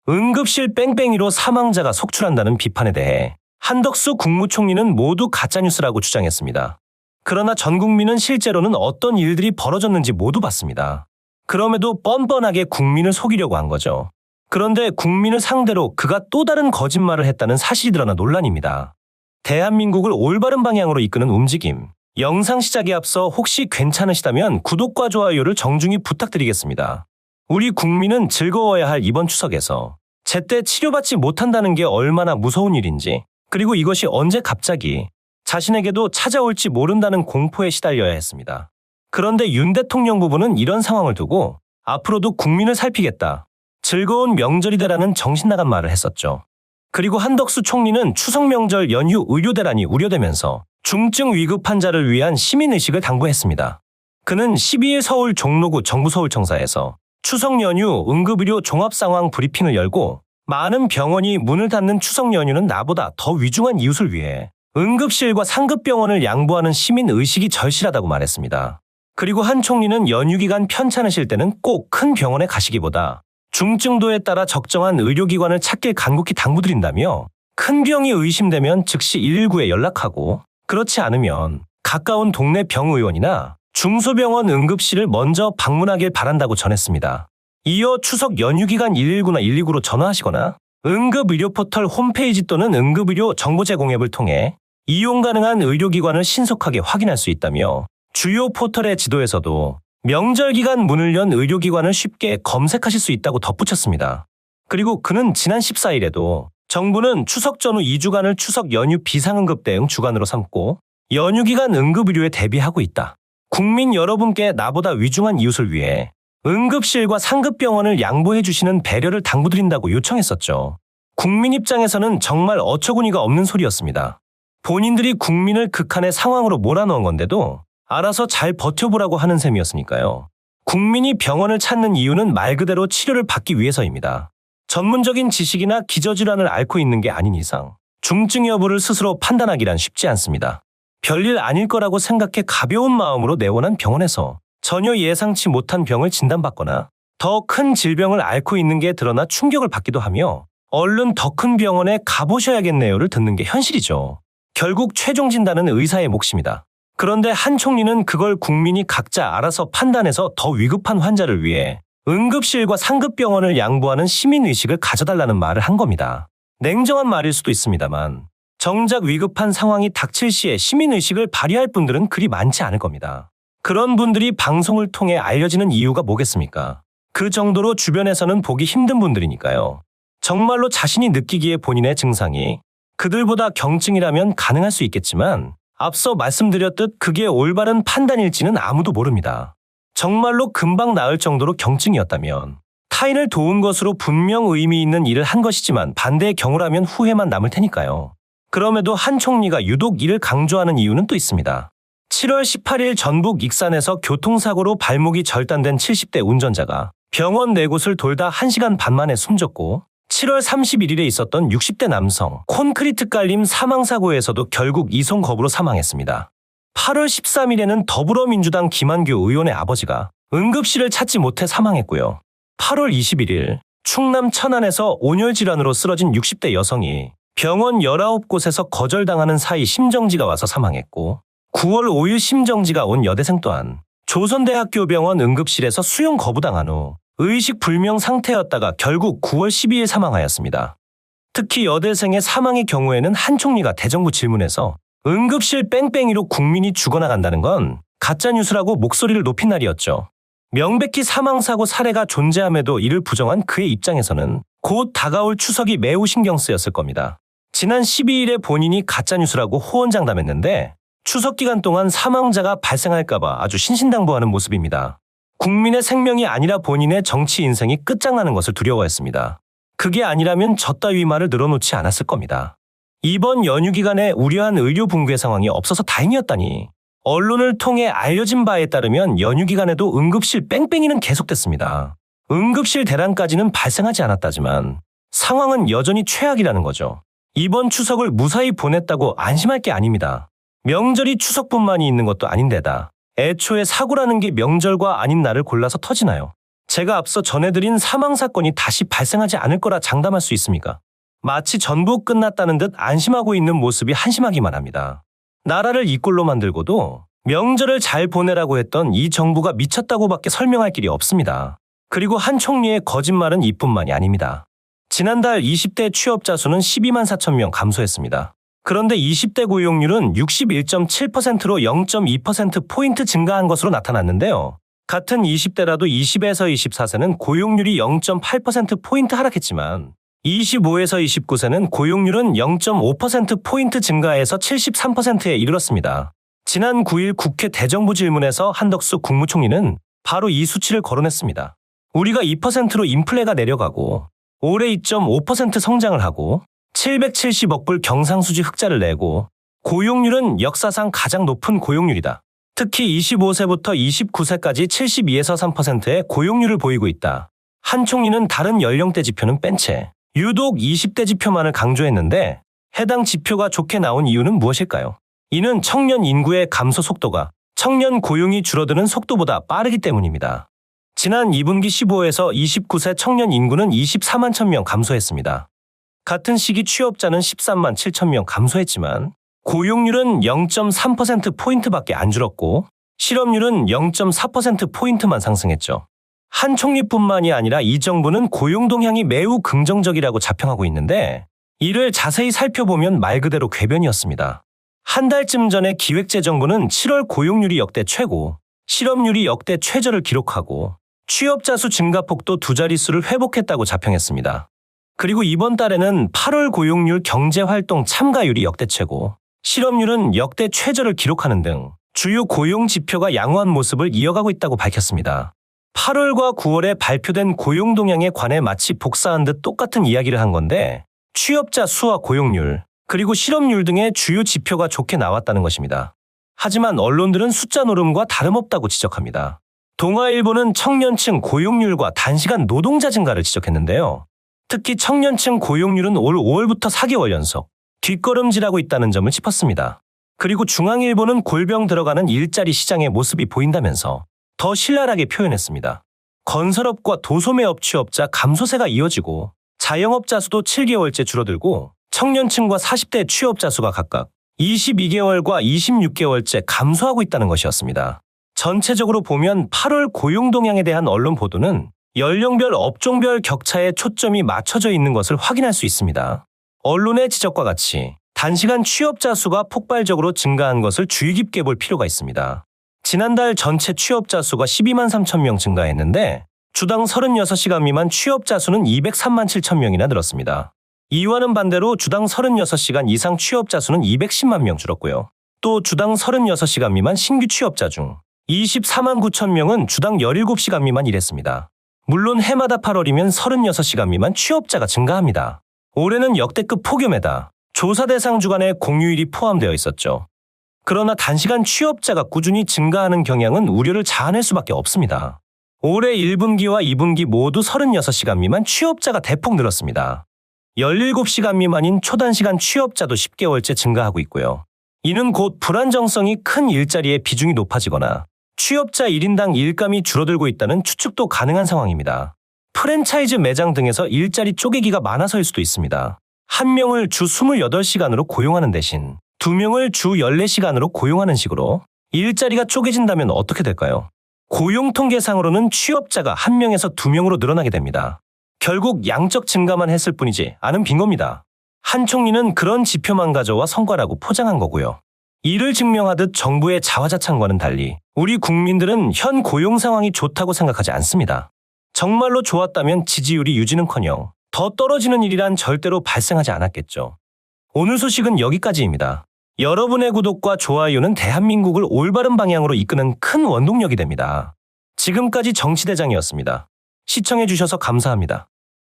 응급실 뺑뺑이로 사망자가 속출한다는 비판에 대해 한덕수 국무총리는 모두 가짜뉴스라고 주장했습니다. 그러나 전 국민은 실제로는 어떤 일들이 벌어졌는지 모두 봤습니다. 그럼에도 뻔뻔하게 국민을 속이려고 한 거죠. 그런데 국민을 상대로 그가 또 다른 거짓말을 했다는 사실이 드러나 논란입니다. 대한민국을 올바른 방향으로 이끄는 움직임. 영상 시작에 앞서 혹시 괜찮으시다면 구독과 좋아요를 정중히 부탁드리겠습니다. 우리 국민은 즐거워야 할 이번 추석에서 제때 치료받지 못한다는 게 얼마나 무서운 일인지, 그리고 이것이 언제 갑자기 자신에게도 찾아올지 모른다는 공포에 시달려야 했습니다. 그런데 윤 대통령 부부는 이런 상황을 두고 앞으로도 국민을 살피겠다, 즐거운 명절이 되라는 정신나간 말을 했었죠. 그리고 한덕수 총리는 추석 명절 연휴 의료 대란이 우려되면서 중증 위급 환자를 위한 시민의식을 당부했습니다. 그는 12일 서울 종로구 정부서울청사에서 추석 연휴 응급의료 종합상황 브리핑을 열고, 많은 병원이 문을 닫는 추석 연휴는 나보다 더 위중한 이웃을 위해 응급실과 상급병원을 양보하는 시민의식이 절실하다고 말했습니다. 그리고 한 총리는 연휴 기간 편찮으실 때는 꼭 큰 병원에 가시기보다 중증도에 따라 적정한 의료기관을 찾길 간곡히 당부드린다며, 큰 병이 의심되면 즉시 119에 연락하고, 그렇지 않으면 가까운 동네 병의원이나 중소병원 응급실을 먼저 방문하길 바란다고 전했습니다. 이어 추석 연휴 기간 119나 129로 전화하시거나 응급의료 포털 홈페이지 또는 응급의료 정보 제공 앱을 통해 이용 가능한 의료기관을 신속하게 확인할 수 있다며, 주요 포털의 지도에서도 명절 기간 문을 연 의료기관을 쉽게 검색하실 수 있다고 덧붙였습니다. 그리고 그는 지난 14일에도 정부는 추석 전후 2주간을 추석 연휴 비상응급 대응 주간으로 삼고 연휴 기간 응급의료에 대비하고 있다. 국민 여러분께 나보다 위중한 이웃을 위해 응급실과 상급병원을 양보해 주시는 배려를 당부드린다고 요청했었죠. 국민 입장에서는 정말 어처구니가 없는 소리였습니다. 본인들이 국민을 극한의 상황으로 몰아넣은 건데도 알아서 잘 버텨보라고 하는 셈이었으니까요. 국민이 병원을 찾는 이유는 말 그대로 치료를 받기 위해서입니다. 전문적인 지식이나 기저질환을 앓고 있는 게 아닌 이상 중증 여부를 스스로 판단하기란 쉽지 않습니다. 별일 아닐 거라고 생각해 가벼운 마음으로 내원한 병원에서 전혀 예상치 못한 병을 진단받거나 더 큰 질병을 앓고 있는 게 드러나 충격을 받기도 하며, 얼른 더 큰 병원에 가보셔야겠네요를 듣는 게 현실이죠. 결국 최종 진단은 의사의 몫입니다. 그런데 한 총리는 그걸 국민이 각자 알아서 판단해서 더 위급한 환자를 위해 응급실과 상급병원을 양보하는 시민의식을 가져달라는 말을 한 겁니다. 냉정한 말일 수도 있습니다만 정작 위급한 상황이 닥칠 시에 시민의식을 발휘할 분들은 그리 많지 않을 겁니다. 그런 분들이 방송을 통해 알려지는 이유가 뭐겠습니까? 그 정도로 주변에서는 보기 힘든 분들이니까요. 정말로 자신이 느끼기에 본인의 증상이 그들보다 경증이라면 가능할 수 있겠지만, 앞서 말씀드렸듯 그게 올바른 판단일지는 아무도 모릅니다. 정말로 금방 나을 정도로 경증이었다면 타인을 도운 것으로 분명 의미 있는 일을 한 것이지만, 반대의 경우라면 후회만 남을 테니까요. 그럼에도 한 총리가 유독 이를 강조하는 이유는 또 있습니다. 7월 18일 전북 익산에서 교통사고로 발목이 절단된 70대 운전자가 병원 4곳을 돌다 1시간 반 만에 숨졌고, 7월 31일에 있었던 60대 남성 콘크리트 깔림 사망사고에서도 결국 이송 거부로 사망했습니다. 8월 13일에는 더불어민주당 김한규 의원의 아버지가 응급실을 찾지 못해 사망했고요. 8월 21일 충남 천안에서 온열질환으로 쓰러진 60대 여성이 병원 19곳에서 거절당하는 사이 심정지가 와서 사망했고, 9월 5일 심정지가 온 여대생 또한 조선대학교 병원 응급실에서 수용 거부당한 후 의식불명 상태였다가 결국 9월 12일 사망하였습니다. 특히 여대생의 사망의 경우에는 한 총리가 대정부 질문에서 응급실 뺑뺑이로 국민이 죽어나간다는 건 가짜뉴스라고 목소리를 높인 날이었죠. 명백히 사망사고 사례가 존재함에도 이를 부정한 그의 입장에서는 곧 다가올 추석이 매우 신경 쓰였을 겁니다. 지난 12일에 본인이 가짜뉴스라고 호언장담했는데 추석 기간 동안 사망자가 발생할까봐 아주 신신당부하는 모습입니다. 국민의 생명이 아니라 본인의 정치 인생이 끝장나는 것을 두려워했습니다. 그게 아니라면 저따위 말을 늘어놓지 않았을 겁니다. 이번 연휴 기간에 우려한 의료 붕괴 상황이 없어서 다행이었다니. 언론을 통해 알려진 바에 따르면 연휴 기간에도 응급실 뺑뺑이는 계속됐습니다. 응급실 대란까지는 발생하지 않았다지만 상황은 여전히 최악이라는 거죠. 이번 추석을 무사히 보냈다고 안심할 게 아닙니다. 명절이 추석뿐만이 있는 것도 아닌데다 애초에 사고라는 게 명절과 아닌 날을 골라서 터지나요? 제가 앞서 전해드린 사망사건이 다시 발생하지 않을 거라 장담할 수 있습니까? 마치 전부 끝났다는 듯 안심하고 있는 모습이 한심하기만 합니다. 나라를 이 꼴로 만들고도 명절을 잘 보내라고 했던 이 정부가 미쳤다고밖에 설명할 길이 없습니다. 그리고 한 총리의 거짓말은 이뿐만이 아닙니다. 지난달 20대 취업자 수는 12만 4천 명 감소했습니다. 그런데 20대 고용률은 61.7%로 0.2%포인트 증가한 것으로 나타났는데요. 같은 20대라도 20에서 24세는 고용률이 0.8%포인트 하락했지만 25에서 29세는 고용률은 0.5%포인트 증가해서 73%에 이르렀습니다. 지난 9일 국회 대정부 질문에서 한덕수 국무총리는 바로 이 수치를 거론했습니다. 우리가 2%로 인플레가 내려가고 올해 2.5% 성장을 하고 770억 불 경상수지 흑자를 내고 고용률은 역사상 가장 높은 고용률이다. 특히 25세부터 29세까지 72에서 3%의 고용률을 보이고 있다. 한 총리는 다른 연령대 지표는 뺀 채 유독 20대 지표만을 강조했는데 해당 지표가 좋게 나온 이유는 무엇일까요? 이는 청년 인구의 감소 속도가 청년 고용이 줄어드는 속도보다 빠르기 때문입니다. 지난 2분기 15에서 29세 청년 인구는 24만 1,000명 감소했습니다. 같은 시기 취업자는 13만 7천 명 감소했지만 고용률은 0.3%포인트밖에 안 줄었고 실업률은 0.4%포인트만 상승했죠. 한 총리뿐만이 아니라 이 정부는 고용 동향이 매우 긍정적이라고 자평하고 있는데 이를 자세히 살펴보면 말 그대로 궤변이었습니다. 한 달쯤 전에 기획재정부는 7월 고용률이 역대 최고, 실업률이 역대 최저를 기록하고 취업자 수 증가폭도 두 자릿수를 회복했다고 자평했습니다. 그리고 이번 달에는 8월 고용률 경제활동 참가율이 역대 최고, 실업률은 역대 최저를 기록하는 등 주요 고용 지표가 양호한 모습을 이어가고 있다고 밝혔습니다. 8월과 9월에 발표된 고용 동향에 관해 마치 복사한 듯 똑같은 이야기를 한 건데 취업자 수와 고용률, 그리고 실업률 등의 주요 지표가 좋게 나왔다는 것입니다. 하지만 언론들은 숫자 노름과 다름없다고 지적합니다. 동아일보는 청년층 고용률과 단시간 노동자 증가를 지적했는데요. 특히 청년층 고용률은 올 5월부터 4개월 연속 뒷걸음질하고 있다는 점을 짚었습니다. 그리고 중앙일보는 골병 들어가는 일자리 시장의 모습이 보인다면서 더 신랄하게 표현했습니다. 건설업과 도소매업 취업자 감소세가 이어지고 자영업자 수도 7개월째 줄어들고 청년층과 40대 취업자 수가 각각 22개월과 26개월째 감소하고 있다는 것이었습니다. 전체적으로 보면 8월 고용 동향에 대한 언론 보도는 연령별 업종별 격차에 초점이 맞춰져 있는 것을 확인할 수 있습니다. 언론의 지적과 같이 단시간 취업자 수가 폭발적으로 증가한 것을 주의 깊게 볼 필요가 있습니다. 지난달 전체 취업자 수가 12만 3천 명 증가했는데 주당 36시간 미만 취업자 수는 203만 7천 명이나 늘었습니다. 이와는 반대로 주당 36시간 이상 취업자 수는 210만 명 줄었고요. 또 주당 36시간 미만 신규 취업자 중 24만 9천 명은 주당 17시간 미만 일했습니다. 물론 해마다 8월이면 36시간 미만 취업자가 증가합니다. 올해는 역대급 폭염에다 조사 대상 주간에 공휴일이 포함되어 있었죠. 그러나 단시간 취업자가 꾸준히 증가하는 경향은 우려를 자아낼 수밖에 없습니다. 올해 1분기와 2분기 모두 36시간 미만 취업자가 대폭 늘었습니다. 17시간 미만인 초단시간 취업자도 10개월째 증가하고 있고요. 이는 곧 불안정성이 큰 일자리의 비중이 높아지거나 취업자 1인당 일감이 줄어들고 있다는 추측도 가능한 상황입니다. 프랜차이즈 매장 등에서 일자리 쪼개기가 많아서일 수도 있습니다. 한 명을 주 28시간으로 고용하는 대신 2명을 주 14시간으로 고용하는 식으로 일자리가 쪼개진다면 어떻게 될까요? 고용통계상으로는 취업자가 1명에서 2명으로 늘어나게 됩니다. 결국 양적 증가만 했을 뿐이지 않은 빈 겁니다. 한 총리는 그런 지표만 가져와 성과라고 포장한 거고요. 이를 증명하듯 정부의 자화자찬과는 달리 우리 국민들은 현 고용 상황이 좋다고 생각하지 않습니다. 정말로 좋았다면 지지율이 유지는커녕 더 떨어지는 일이란 절대로 발생하지 않았겠죠. 오늘 소식은 여기까지입니다. 여러분의 구독과 좋아요는 대한민국을 올바른 방향으로 이끄는 큰 원동력이 됩니다. 지금까지 정치대장이었습니다. 시청해주셔서 감사합니다.